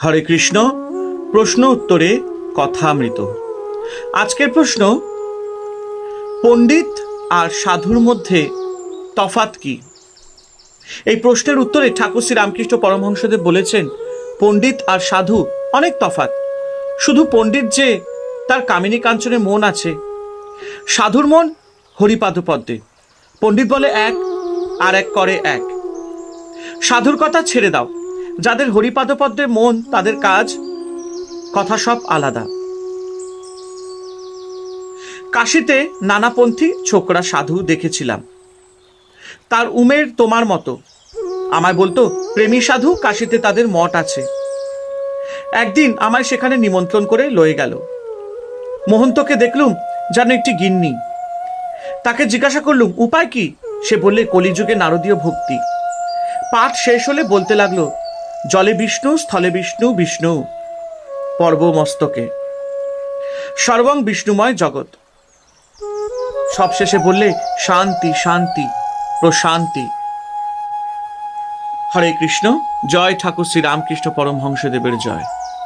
হরে কৃষ্ণ। প্রশ্ন উত্তরে কথামৃত। আজকের প্রশ্ন, পণ্ডিত আর সাধুর মধ্যে তফাৎ কি? এই প্রশ্নের উত্তরে ঠাকুর শ্রী রামকৃষ্ণ পরমহংসদেব বলেছেন, পণ্ডিত আর সাধু অনেক তফাৎ। শুধু পণ্ডিত যে তার কামিনী কাঞ্চনে মন আছে, সাধুর মন হরিপাদপদ্মে। পণ্ডিত বলে এক, আর এক করে এক। সাধুর কথা ছেড়ে দাও, যাদের হরিপাদপদ্মে মন তাদের কাজ কথা সব আলাদা। কাশীতে নানাপন্থী ছোকরা সাধু দেখেছিলাম, তার উমের তোমার মতো। আমায় বলতো প্রেমী সাধু, কাশীতে তাদের মঠ আছে। একদিন আমায় সেখানে নিমন্ত্রণ করে লয়ে গেল। মহন্তকে দেখলুম যেন একটি গিন্নি। তাকে জিজ্ঞাসা করলুম উপায় কি? সে বললে কলিযুগে নারদীয় ভক্তি। পাঠ শেষ হলে বলতে লাগলো, জলে বিষ্ণু, স্থলে বিষ্ণু, বিষ্ণু পর্বমস্তকে, সর্বং বিষ্ণুময় জগৎ। সবশেষে বললে শান্তি, শান্তি, প্রশান্তি। হরে কৃষ্ণ। জয় ঠাকুর শ্রী রামকৃষ্ণ পরমহংসদেবের জয়।